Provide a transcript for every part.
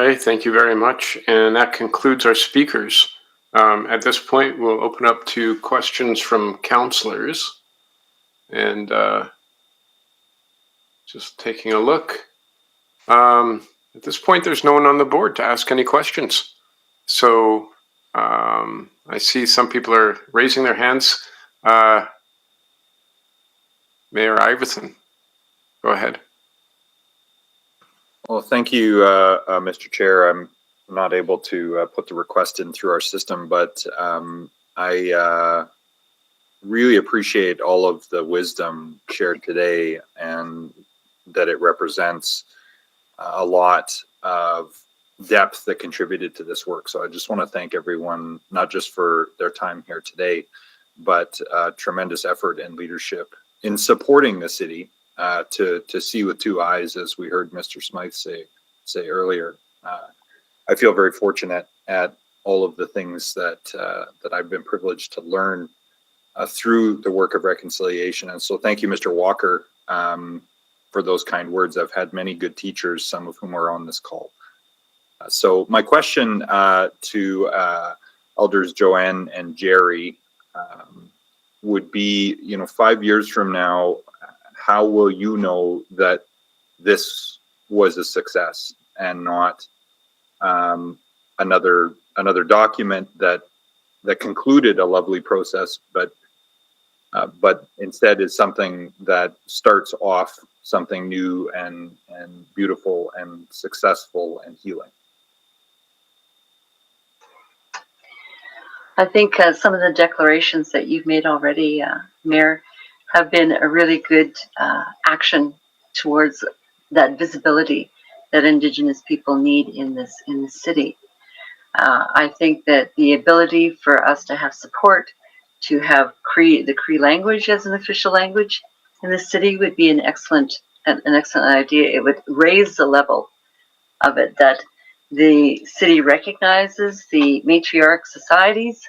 Okay, thank you very much. And that concludes our speakers. At this point, we'll open up to questions from counselors. And just taking a look. At this point, there's no one on the board to ask any questions. So I see some people are raising their hands. Mayor Iverson, go ahead. Well, thank you, Mr. Chair. I'm not able to put the request in through our system, but I really appreciate all of the wisdom shared today, and that it represents a lot of depth that contributed to this work. So I just want to thank everyone, not just for their time here today, but tremendous effort and leadership in supporting the city to see with two eyes, as we heard Mr. Smythe say earlier. I feel very fortunate at all of the things that I've been privileged to learn through the work of reconciliation. And so thank you, Mr. Walker, for those kind words. I've had many good teachers, some of whom are on this call. So my question to Elders Joanne and Jerry would be, 5 years from now, how will you know that this was a success and not another document that concluded a lovely process, but instead is something that starts off something new and beautiful and successful and healing? I think some of the declarations that you've made already, Mayor, have been a really good action towards that visibility that Indigenous people need in this city. I think that the ability for us to have support, to have the Cree language as an official language in the city would be an excellent idea. It would raise the level of it, that the city recognizes the matriarch societies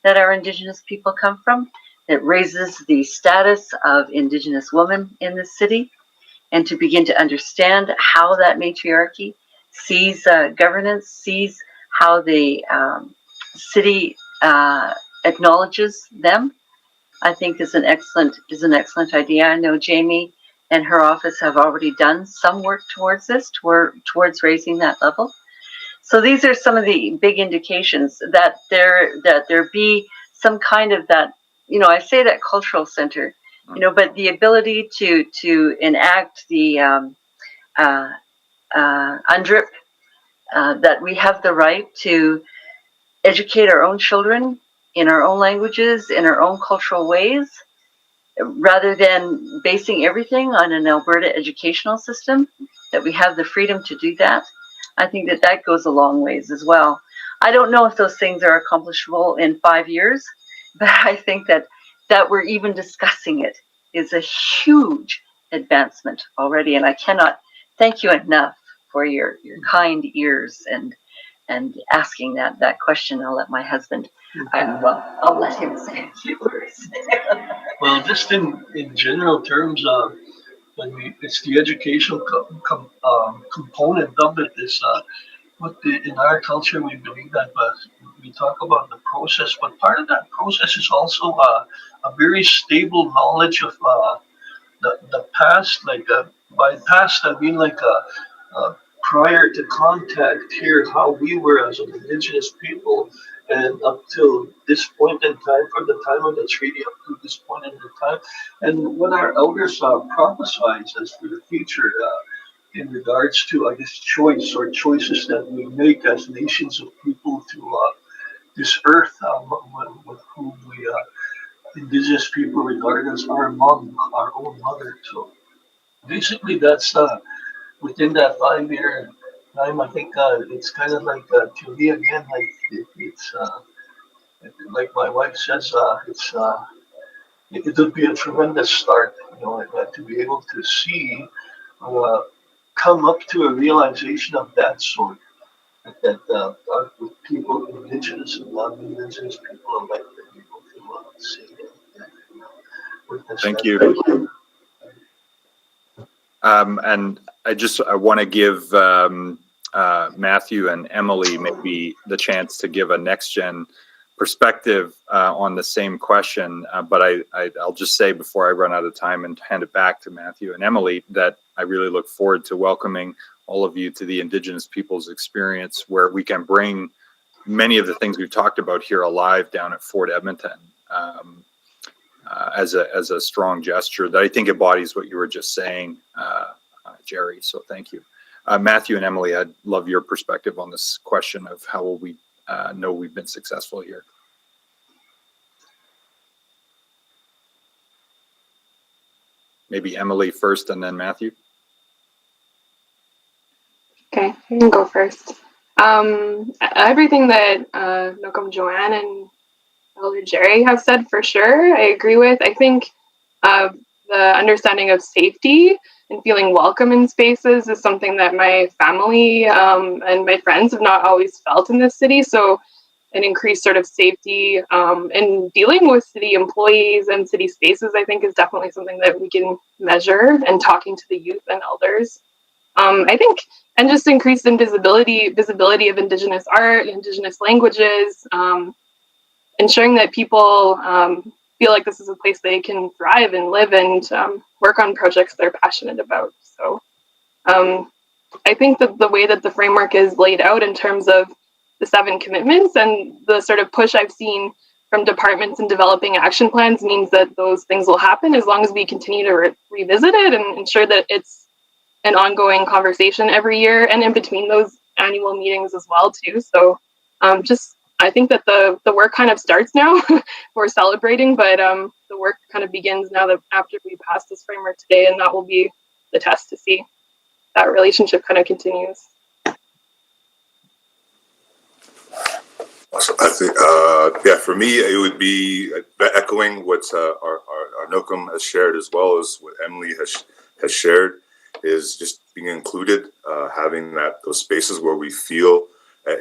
that our Indigenous people come from. It raises the status of Indigenous women in the city, and to begin to understand how that matriarchy sees governance, sees how the city acknowledges them, I think is an excellent idea. I know Jamie and her office have already done some work towards this, towards raising that level. So these are some of the big indications that there be some kind of that, I say that cultural center, but the ability to enact the UNDRIP, that we have the right to educate our own children in our own languages, in our own cultural ways, rather than basing everything on an Alberta educational system, that we have the freedom to do that. I think that goes a long ways as well. I don't know if those things are accomplishable in 5 years, but I think that we're even discussing it is a huge advancement already. And I cannot thank you enough for your kind ears and asking that question. I'll let my husband, I'll let him say a few words. Well, just in general terms, it's the educational component of it is in our culture we believe that, but we talk about the process, but part of that process is also a very stable knowledge of the past. Like by past I mean like prior to contact here, how we were as an Indigenous people, and up till this point in time, from the time of the treaty up to this point in time, and what our elders prophesied as for the future in regards to, I guess, choice or choices that we make as nations of people to this earth, with whom we Indigenous people regard as our mom, our own mother. So basically, that's within that 5 year time. I think it's kind of like to me again, like it's like my wife says, it would be a tremendous start, to be able to see come up to a realization of that sort, that with people, Indigenous and non-Indigenous people alike, that people to see it. Thank you. And I want to give Matthew and Emily maybe the chance to give a next-gen perspective on the same question. But I'll just say before I run out of time and hand it back to Matthew and Emily that I really look forward to welcoming all of you to the Indigenous Peoples Experience, where we can bring many of the things we've talked about here alive down at Fort Edmonton as a strong gesture that I think embodies what you were just saying, Jerry. So thank you. Matthew and Emily, I'd love your perspective on this question of how will we know we've been successful here. Maybe Emily first and then Matthew. Okay, I can go first. Everything that Nocum Joanne and Elder Jerry have said for sure, I agree with. I think the understanding of safety and feeling welcome in spaces is something that my family and my friends have not always felt in this city. So an increased sort of safety in dealing with city employees and city spaces, I think, is definitely something that we can measure, and talking to the youth and elders. I think, and just increased in visibility of Indigenous art, Indigenous languages, ensuring that people feel like this is a place they can thrive and live and work on projects they're passionate about. So I think that the way that the framework is laid out in terms of the 7 commitments and the sort of push I've seen from departments in developing action plans means that those things will happen as long as we continue to revisit it and ensure that it's an ongoing conversation every year and in between those annual meetings as well too. So I think that the work kind of starts now. We're celebrating, but the work kind of begins now that after we pass this framework today, and that will be the test to see that relationship kind of continues. So I think, for me, it would be echoing what our Nocum has shared, as well as what Emily has shared, is just being included, having those spaces where we feel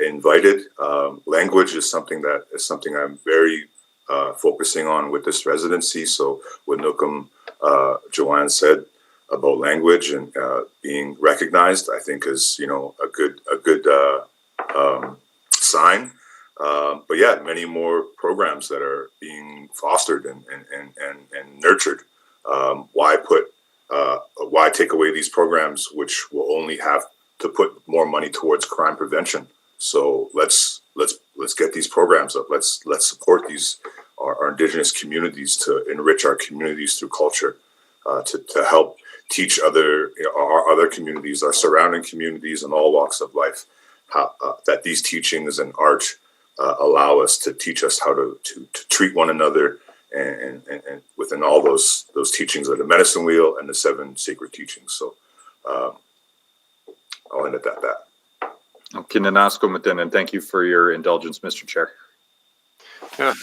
invited. Language is something I'm very focusing on with this residency. So what Nocum Joanne said about language and being recognized, I think is a good sign. But yeah, many more programs that are being fostered and nurtured. Why take away these programs, which will only have to put more money towards crime prevention? So let's get these programs up. Let's support our Indigenous communities to enrich our communities through culture, to help teach our other communities, our surrounding communities, in all walks of life, how that these teachings and art allow us to teach us how to treat one another, and within all those teachings of the medicine wheel and the 7 sacred teachings. So I'll end it at that. Okay, and thank you for your indulgence, Mr. Chair. Yeah.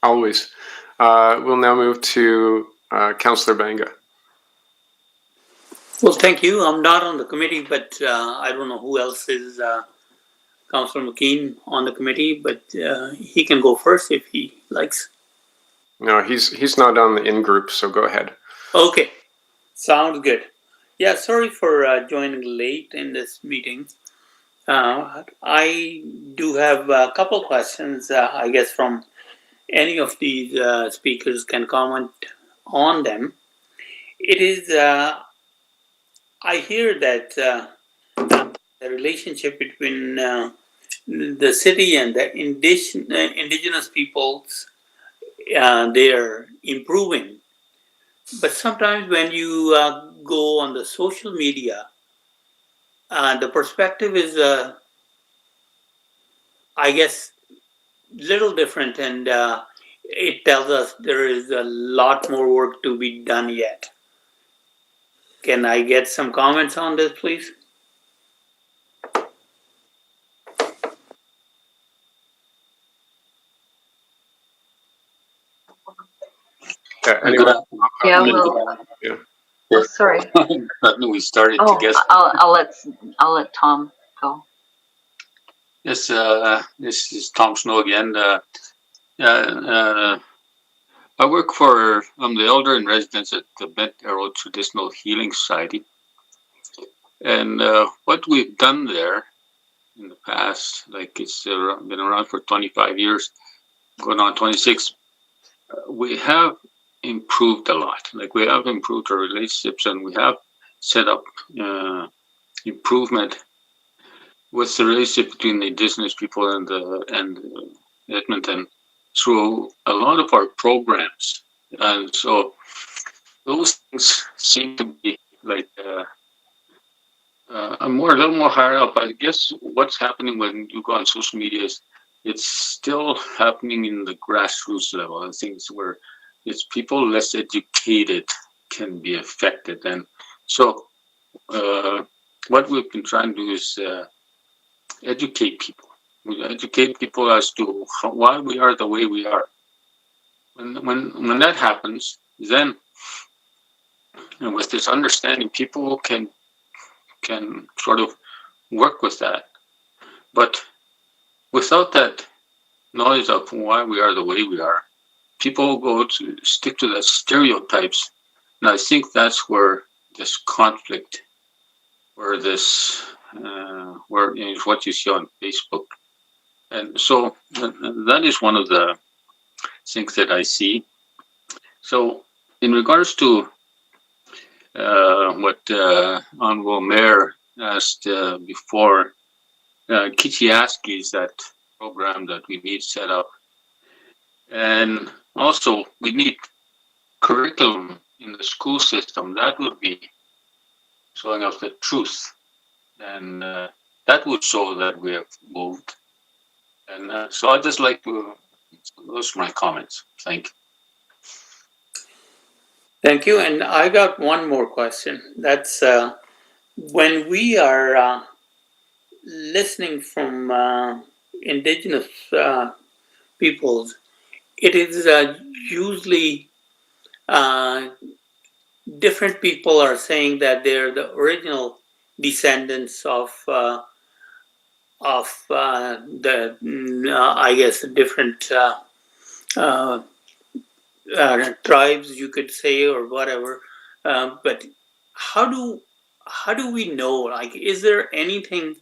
Always. We'll now move to Councillor Banga. Well, thank you. I'm not on the committee, but I don't know who else is Councillor McKean on the committee, but he can go first if he likes. No, he's not on the in-group, so go ahead. Okay, sounds good. Yeah, sorry for joining late in this meeting. I do have a couple questions, I guess, from any of these speakers can comment on them. It is, I hear that the relationship between the city and the indigenous peoples, they're improving. But sometimes when you go on the social media, the perspective is, I guess, little different, and it tells us there is a lot more work to be done yet. Can I get some comments on this, please? Anyway, Yeah, well, yeah. Oh, sorry. We started Oh, to guess. I'll let Tom go. Yes, this is Tom Snow again. I work I'm the elder in residence at the Bent Arrow Traditional Healing Society. And what we've done there in the past, like it's been around for 25 years, going on 26, we have improved a lot. Like we have improved our relationships, and we have set up improvement with the relationship between the Indigenous people and Edmonton through a lot of our programs. And so those things seem to be like a little more higher up. I guess what's happening when you go on social media is it's still happening in the grassroots level. And things where it's people less educated can be affected. And so what we've been trying to do is educate people. We educate people as to why we are the way we are. When that happens, then and with this understanding, people can sort of work with that. But without that knowledge of why we are the way we are, people go to stick to the stereotypes. And I think that's where this conflict, where this, where is what you see on Facebook. And so that is one of the things that I see. So in regards to what Honorable Mayor asked before, Kichiaski is that program that we need set up. And also we need curriculum in the school system that would be showing us the truth. And that would show that we have moved. And so I'd just like to, those are my comments. Thank you. Thank you. And I got one more question. That's when we are listening from Indigenous peoples, it is usually different people are saying that they're the original descendants of the I guess different tribes, you could say, or whatever. But how do we know? Like, is there anything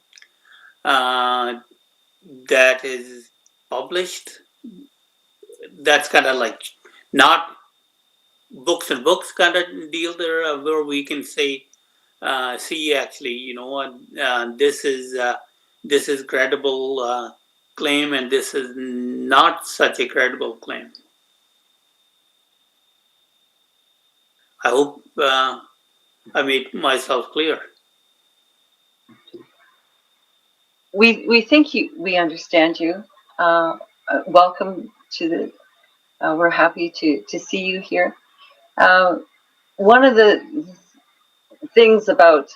that is published that's kind of like not books and books kind of deal there, where we can say, see, actually, you know what, this is credible claim, and this is not such a credible claim. I hope I made myself clear. We think we understand you. Welcome to the. We're happy to see you here. One of the things about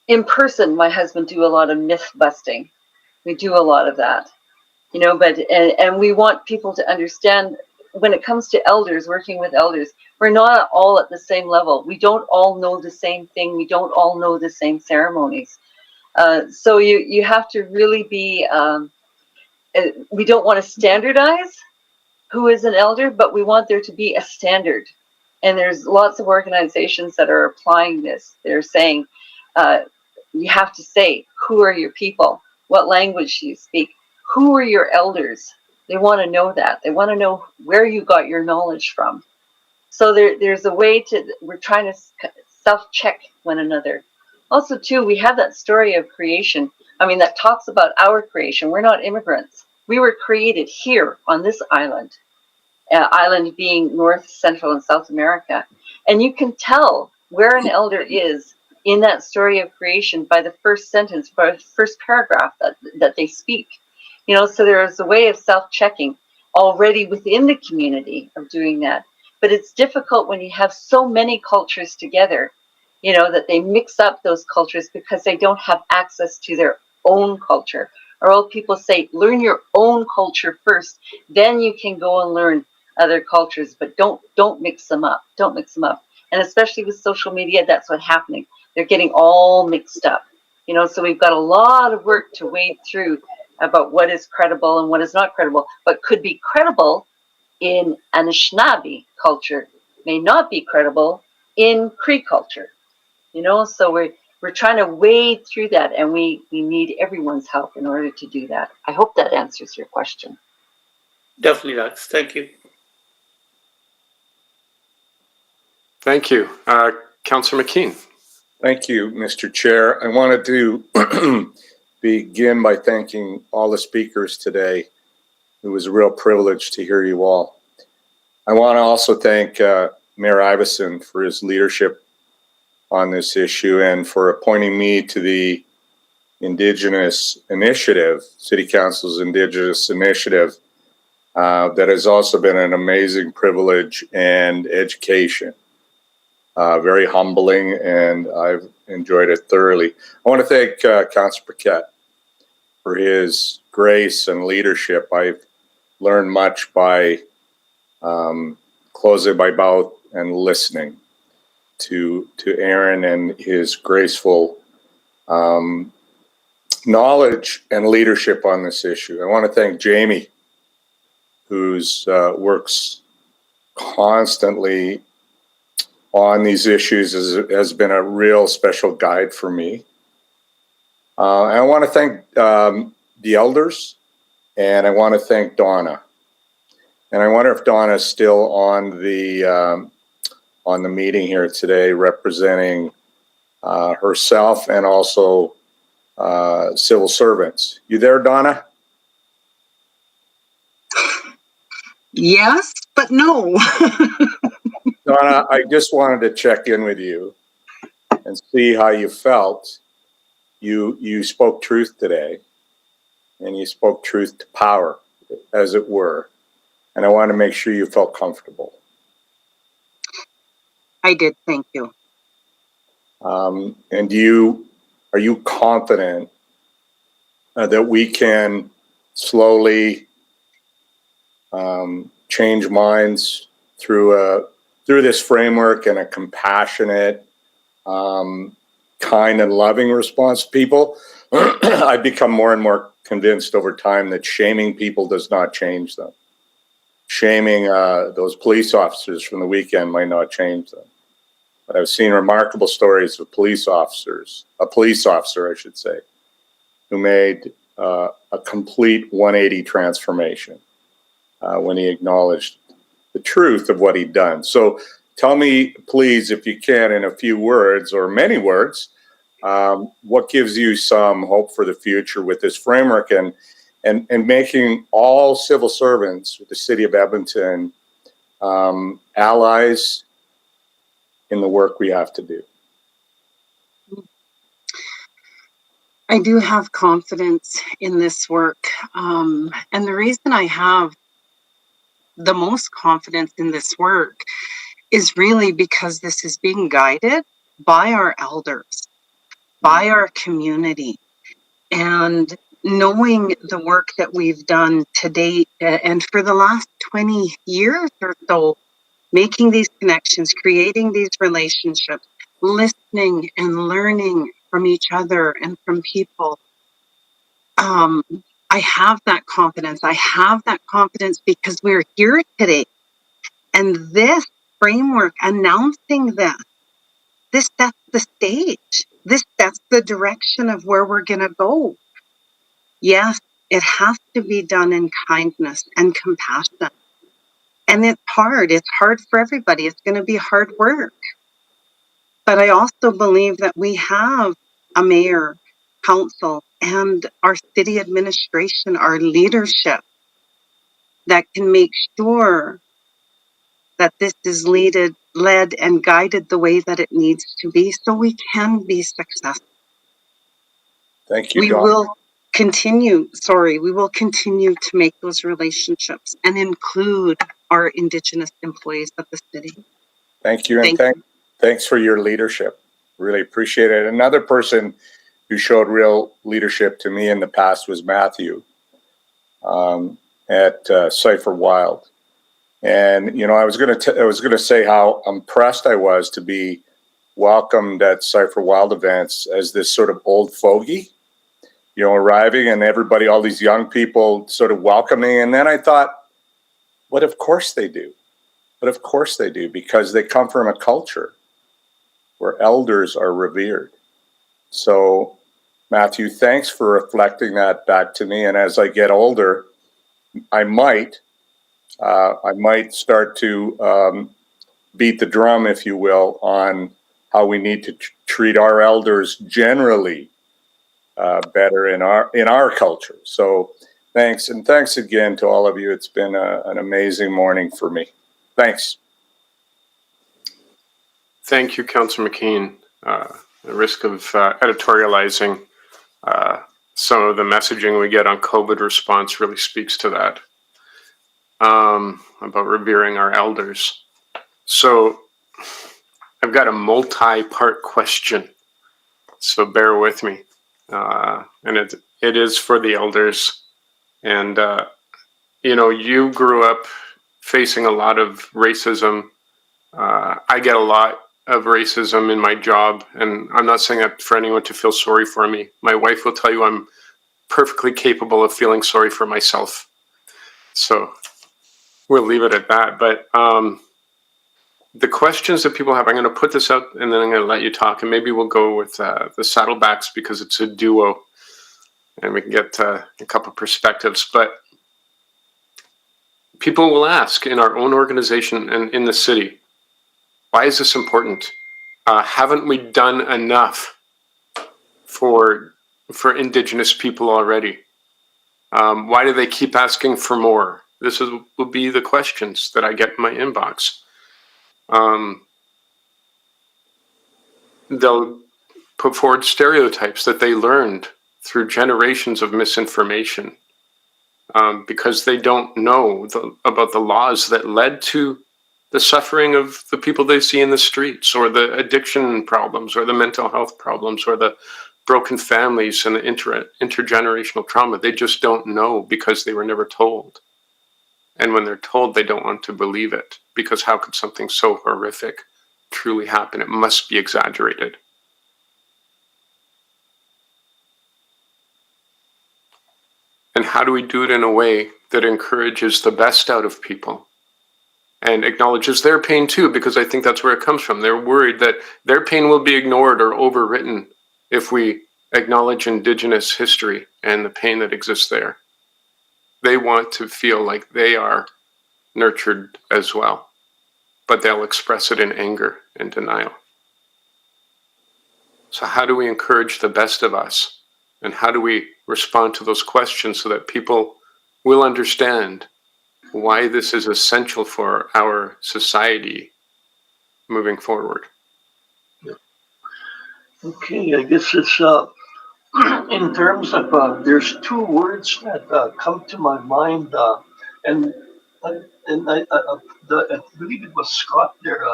in person, my husband do a lot of myth busting. We do a lot of that, you know. But and we want people to understand when it comes to elders, working with elders, we're not all at the same level. We don't all know the same thing. We don't all know the same ceremonies. So you have to really be. We don't want to standardize who is an elder, but we want there to be a standard. And there's lots of organizations that are applying this. They're saying you have to say, who are your people? What language do you speak? Who are your elders? They want to know that. They want to know where you got your knowledge from. So there's a way we're trying to self-check one another. Also, too, we have that story of creation. I mean, that talks about our creation. We're not immigrants. We were created here on this island. Island being North, Central, and South America. And you can tell where an elder is in that story of creation by the first sentence, by the first paragraph that they speak. You know, so there is a way of self-checking already within the community of doing that. But it's difficult when you have so many cultures together, you know, that they mix up those cultures because they don't have access to their own culture. Or old people say, learn your own culture first, then you can go and learn other cultures, but don't mix them up. Don't mix them up. And especially with social media, that's what's happening. They're getting all mixed up. You know, so we've got a lot of work to wade through about what is credible and what is not credible, but could be credible in Anishinaabe culture, may not be credible in Cree culture, you know, so we're trying to wade through that, and we need everyone's help in order to do that. I hope that answers your question. Definitely does. Thank you. Thank you. Councillor McKean. Thank you, Mr. Chair. I wanted to begin by thanking all the speakers today. It was a real privilege to hear you all. I want to also thank Mayor Iveson for his leadership on this issue and for appointing me to the Indigenous Initiative, City Council's Indigenous Initiative. That has also been an amazing privilege and education. Very humbling, and I've enjoyed it thoroughly. I want to thank Councillor Paquette for his grace and leadership. I've learned much by closing my mouth and listening to Aaron and his graceful knowledge and leadership on this issue. I want to thank Jamie, who's works constantly on these issues, has been a real special guide for me. I want to thank the elders, and I want to thank Donna. And I wonder if Donna is still on the meeting here today, representing herself and also civil servants. You there, Donna? Yes, but no. Donna, I just wanted to check in with you and see how you felt. You spoke truth today, and you spoke truth to power, as it were. And I want to make sure you felt comfortable. I did, thank you. And are you confident that we can slowly change minds through this framework and a compassionate, kind and loving response to people? I've become more and more convinced over time that shaming people does not change them. Shaming those police officers from the weekend might not change them. But I've seen remarkable stories of a police officer, I should say, who made a complete 180 transformation when he acknowledged the truth of what he'd done. So tell me, please, if you can, in a few words or many words, what gives you some hope for the future with this framework and making all civil servants with the city of Edmonton allies in the work we have to do? I do have confidence in this work. And the reason I have the most confidence in this work is really because this is being guided by our elders, by our community, and knowing the work that we've done to date and for the last 20 years or so, making these connections, creating these relationships, listening and learning from each other and from people. I have that confidence. I have that confidence because we're here today. And this framework, announcing this sets the stage. This sets the direction of where we're going to go. Yes, it has to be done in kindness and compassion. And it's hard. It's hard for everybody. It's going to be hard work. But I also believe that we have a mayor, council, and our city administration, our leadership, that can make sure that this is led and guided the way that it needs to be so we can be successful. Thank you, We Dawn. will continue to make those relationships and include our Indigenous employees of the city. Thank you, and thanks for your leadership. Really appreciate it. Another person who showed real leadership to me in the past was Matthew at Cypher Wild. And you know, I was going to say how impressed I was to be welcomed at Cypher Wild events as this sort of old fogey, you know, arriving and everybody, all these young people sort of welcoming. And then I thought, but of course they do. But of course they do, because they come from a culture where elders are revered. So, Matthew, thanks for reflecting that back to me. And as I get older, I might start to beat the drum, if you will, on how we need to treat our elders generally better in our culture. So thanks, and thanks again to all of you. It's been an amazing morning for me. Thanks. Thank you, Councillor McKean. The risk of editorializing some of the messaging we get on COVID response really speaks to that, about revering our elders. So I've got a multi-part question, so bear with me. And it is for the elders. And, you grew up facing a lot of racism. I get a lot of racism in my job, and I'm not saying that for anyone to feel sorry for me. My wife will tell you I'm perfectly capable of feeling sorry for myself. So we'll leave it at that. But the questions that people have, I'm going to put this out and then I'm going to let you talk, and maybe we'll go with the Saddlebacks because it's a duo and we can get a couple perspectives. But people will ask in our own organization and in the city, why is this important? Haven't we done enough for Indigenous people already? Why do they keep asking for more? This will be the questions that I get in my inbox. They'll put forward stereotypes that they learned through generations of misinformation, because they don't know about the laws that led to the suffering of the people they see in the streets, or the addiction problems, or the mental health problems, or the broken families and the intergenerational trauma. They just don't know because they were never told. And when they're told, they don't want to believe it, because how could something so horrific truly happen? It must be exaggerated. And how do we do it in a way that encourages the best out of people and acknowledges their pain too? Because I think that's where it comes from. They're worried that their pain will be ignored or overwritten if we acknowledge Indigenous history and the pain that exists there. They want to feel like they are nurtured as well, but they'll express it in anger and denial. So how do we encourage the best of us? And how do we respond to those questions so that people will understand why this is essential for our society moving forward? Okay, I guess it's in terms of there's two words that come to my mind, and I believe it was Scott there,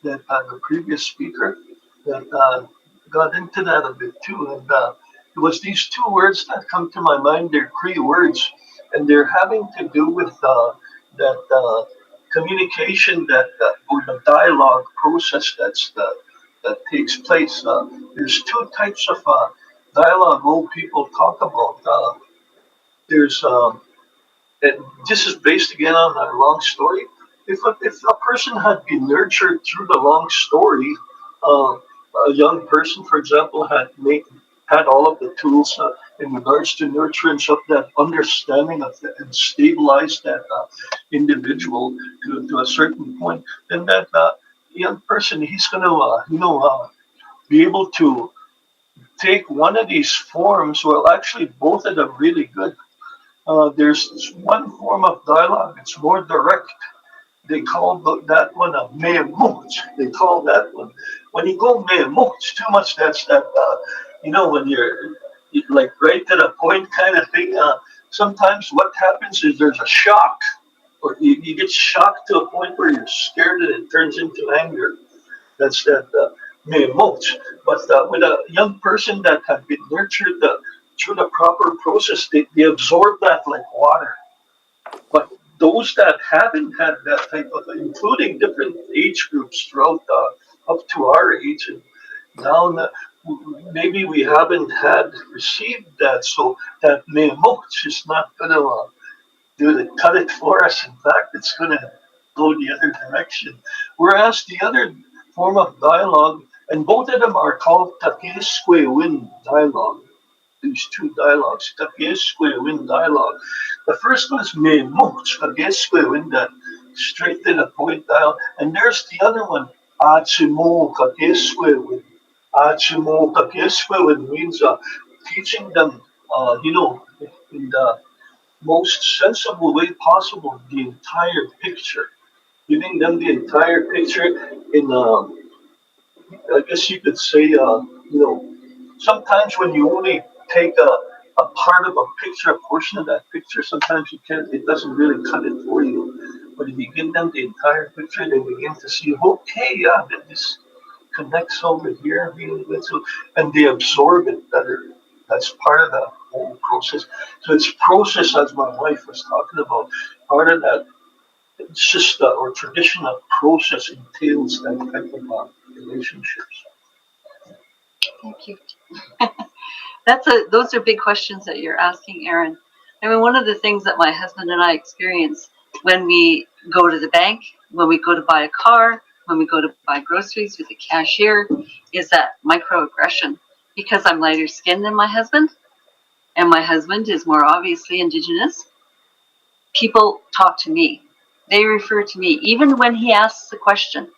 that the previous speaker that got into that a bit too, and it was these two words that come to my mind. They're Cree words, and they're having to do with that communication or the dialogue process that takes place. There's two types of dialogue old people talk about. There's and this is based again on a long story. If a person had been nurtured through the long story, uh, a young person, for example, had all of the tools in regards to nurturance of that understanding of that and stabilize that individual to a certain point, then that young person, he's going to be able to take one of these forms. Well, actually, both of them really good. There's this one form of dialogue. It's more direct. They call that one a me'emoch. They call that one. When you go me'emoch too much, that's that. When you're like right to the point kind of thing. Sometimes what happens is there's a shock, or you get shocked to a point where you're scared and it turns into anger. That's that me'emoch. But with a young person that had been nurtured through the proper process, they absorb that like water. But those that haven't had that type of, including different age groups throughout up to our age, and now maybe we haven't had received that, so that me'emoch is not going to cut it for us. In fact, it's going to go the other direction. Whereas the other form of dialogue And both of them are called Takieskwewin dialogue. These two dialogues, Takieskwewin dialogue. The first one is Me Moch Takieskwewin, that straight to the point dialogue. And there's the other one, Achimo Takieskwewin. Achimo Takieskwewin means teaching them, in the most sensible way possible, the entire picture, giving them the entire picture in, I guess you could say, sometimes when you only take a part of a picture, a portion of that picture, sometimes you can't, it doesn't really cut it for you. But if you give them the entire picture, they begin to see, okay, yeah, that this connects over here, and they absorb it better. That's part of the whole process. So it's process, as my wife was talking about. Part of that system or traditional process entails that type of relationships. Thank you. Those are big questions that you're asking, Aaron. I mean, one of the things that my husband and I experience when we go to the bank, when we go to buy a car, when we go to buy groceries with the cashier, is that microaggression. Because I'm lighter skinned than my husband, and my husband is more obviously Indigenous, people talk to me. They refer to me. Even when he asks the question,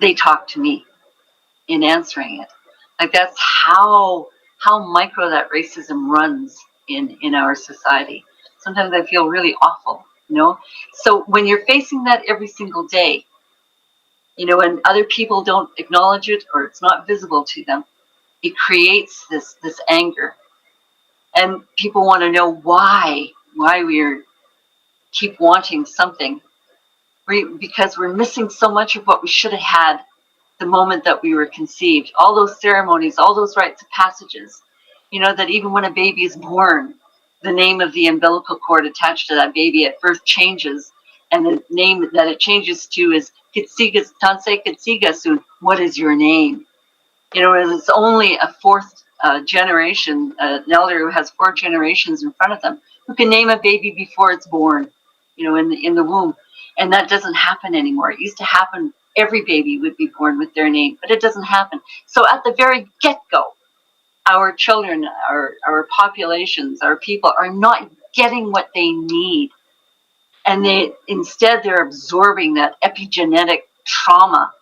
they talk to me in answering it. Like that's how micro that racism runs in our society. Sometimes I feel really awful, you know. So when you're facing that every single day, you know, and other people don't acknowledge it or it's not visible to them, it creates this anger, and people want to know why we're keep wanting something, because we're missing so much of what we should have had the moment that we were conceived. All those ceremonies, all those rites of passages, you know, that even when a baby is born, the name of the umbilical cord attached to that baby at birth changes, and the name that it changes to is Kitsigas Tansei Kitsigasun. What is your name? You know, it's only a fourth generation, an elder who has 4 generations in front of them, who can name a baby before it's born, you know, in the womb. And that doesn't happen anymore. It used to happen, every baby would be born with their name, but it doesn't happen. So at the very get-go, our children, our populations, our people are not getting what they need. And they're absorbing that epigenetic trauma,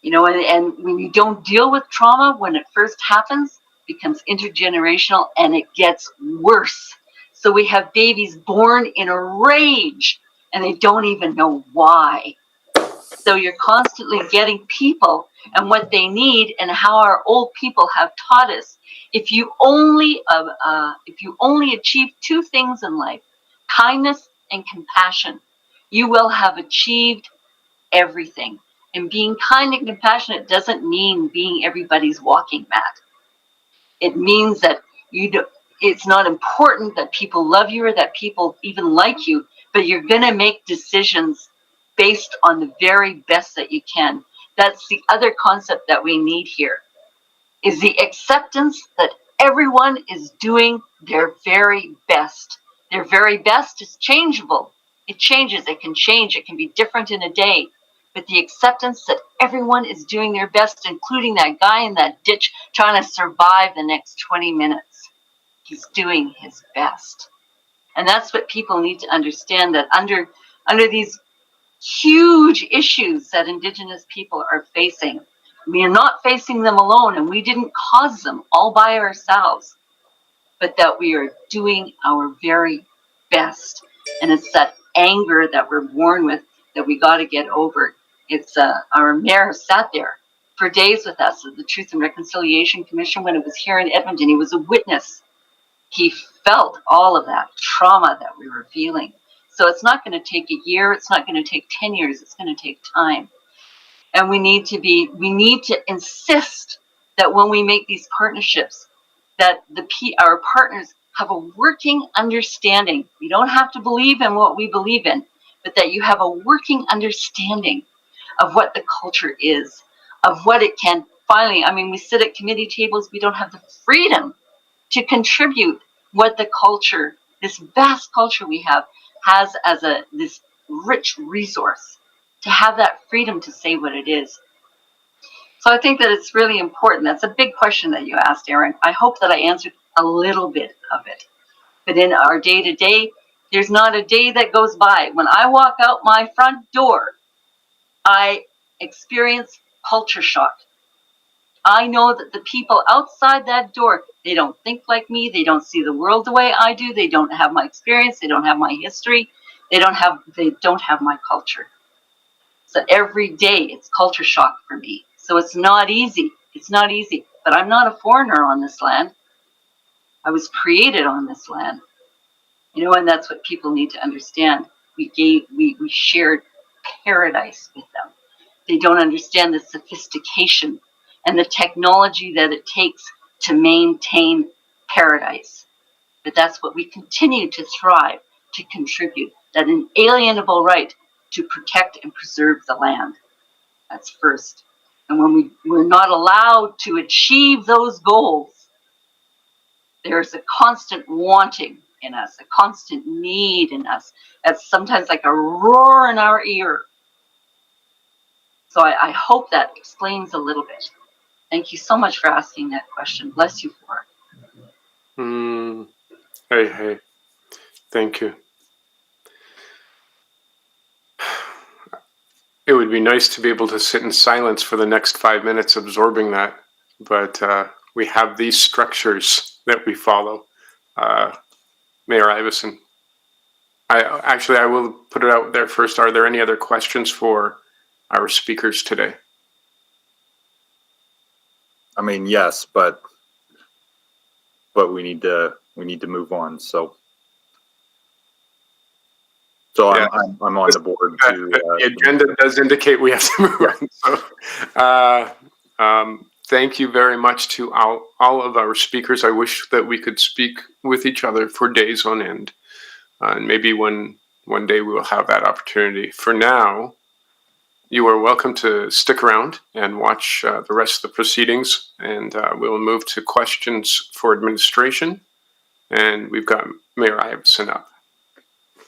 you know, and when you don't deal with trauma when it first happens, it becomes intergenerational and it gets worse. So we have babies born in a rage and they don't even know why. So you're constantly getting people and what they need, and how our old people have taught us. If you only achieve 2 things in life, kindness and compassion, you will have achieved everything. And being kind and compassionate doesn't mean being everybody's walking mat. It means that it's not important that people love you or that people even like you, but you're going to make decisions based on the very best that you can. That's the other concept that we need here, is the acceptance that everyone is doing their very best. Their very best is changeable. It changes, it can change, it can be different in a day. But the acceptance that everyone is doing their best, including that guy in that ditch trying to survive the next 20 minutes. He's doing his best. And that's what people need to understand, that under these huge issues that Indigenous people are facing, we are not facing them alone, and we didn't cause them all by ourselves, but that we are doing our very best. And it's that anger that we're born with that we got to get over. It's our mayor sat there for days with us at the Truth and Reconciliation Commission when it was here in Edmonton. He was a witness. He felt all of that trauma that we were feeling. So it's not going to take a year. It's not going to take 10 years. It's going to take time. And we need to insist that when we make these partnerships, that our partners have a working understanding. You don't have to believe in what we believe in, but that you have a working understanding of what the culture is, of what it can finally, I mean, we sit at committee tables, we don't have the freedom to contribute what the culture, this vast culture we have, has as this rich resource, to have that freedom to say what it is. So I think that it's really important. That's a big question that you asked, Aaron. I hope that I answered a little bit of it. But in our day-to-day, there's not a day that goes by. When I walk out my front door, I experience culture shock. I know that the people outside that door, they don't think like me. They don't see the world the way I do. They don't have my experience. They don't have my history. They don't have my culture. So every day it's culture shock for me. So it's not easy. It's not easy. But I'm not a foreigner on this land. I was created on this land. You know, and that's what people need to understand. We shared paradise with them. They don't understand the sophistication and the technology that it takes to maintain paradise. But that's what we continue to thrive, to contribute, that inalienable right to protect and preserve the land. That's first. And when we're not allowed to achieve those goals, there's a constant wanting in us, a constant need in us. That's sometimes like a roar in our ear. So I hope that explains a little bit. Thank you so much for asking that question. Bless you for it. Hey, thank you. It would be nice to be able to sit in silence for the next 5 minutes absorbing that, but we have these structures that we follow. Mayor Iveson, I will put it out there first. Are there any other questions for our speakers today? I mean, yes, but we need to move on. So Yeah. I'm on the board to. The agenda does indicate we have to move on. So, thank you very much to all of our speakers. I wish that we could speak with each other for days on end, and maybe one day we will have that opportunity. For now, you are welcome to stick around and watch the rest of the proceedings, and we'll move to questions for administration. And we've got Mayor Iveson up.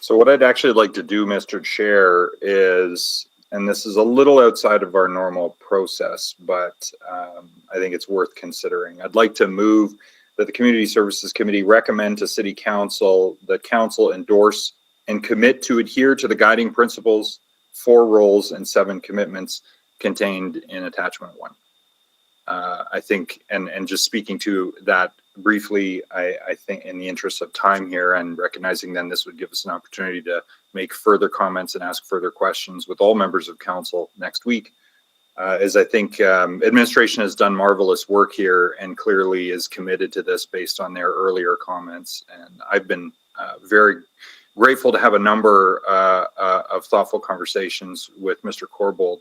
So what I'd actually like to do, Mr. Chair, is, and this is a little outside of our normal process, but I think it's worth considering. I'd like to move that the Community Services Committee recommend to City Council that Council endorse and commit to adhere to the guiding principles, 4 roles and 7 commitments contained in Attachment 1. I think, and just speaking to that briefly, I think in the interest of time here and recognizing then this would give us an opportunity to make further comments and ask further questions with all members of council next week, is I think administration has done marvelous work here and clearly is committed to this based on their earlier comments. And I've been very grateful to have a number of thoughtful conversations with Mr. Corbould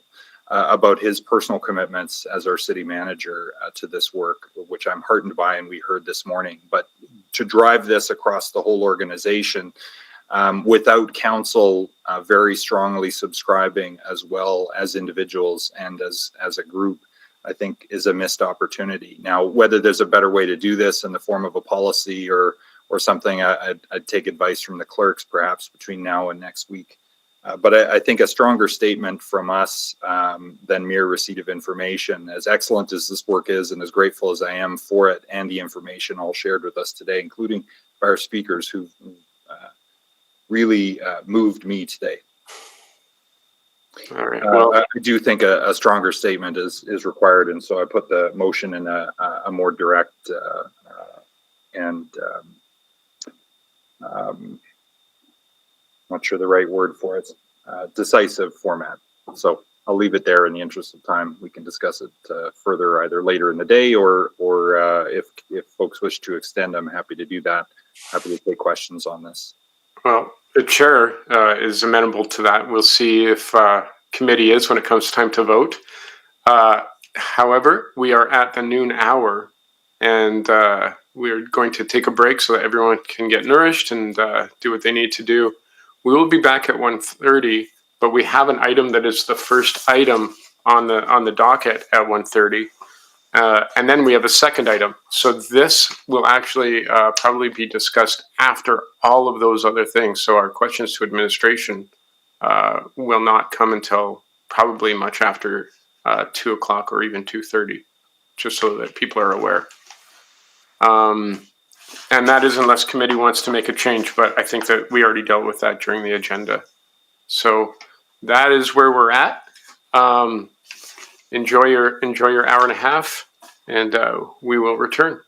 about his personal commitments as our city manager to this work, which I'm heartened by and we heard this morning. But to drive this across the whole organization without council very strongly subscribing as well as individuals and as a group, I think is a missed opportunity. Now, whether there's a better way to do this in the form of a policy or something, I'd take advice from the clerks perhaps between now and next week. But I think a stronger statement from us than mere receipt of information, as excellent as this work is and as grateful as I am for it and the information all shared with us today, including by our speakers who've really moved me today. All right. Well, I do think a stronger statement is required, and so I put the motion in a more direct and not sure the right word for it, decisive format. So I'll leave it there in the interest of time. We can discuss it further either later in the day or if folks wish to extend, I'm happy to do that. Happy to take questions on this. Well, the chair is amenable to that. We'll see if committee is when it comes time to vote. However, we are at the noon hour and we're going to take a break so that everyone can get nourished and do what they need to do. We will be back at 1:30, but we have an item that is the first item on the docket at 1:30. And then we have a second item. So this will actually probably be discussed after all of those other things. So our questions to administration will not come until probably much after 2 o'clock or even 2:30, just so that people are aware. And that is unless committee wants to make a change, but I think that we already dealt with that during the agenda. So that is where we're at. Enjoy your hour and a half, and we will return.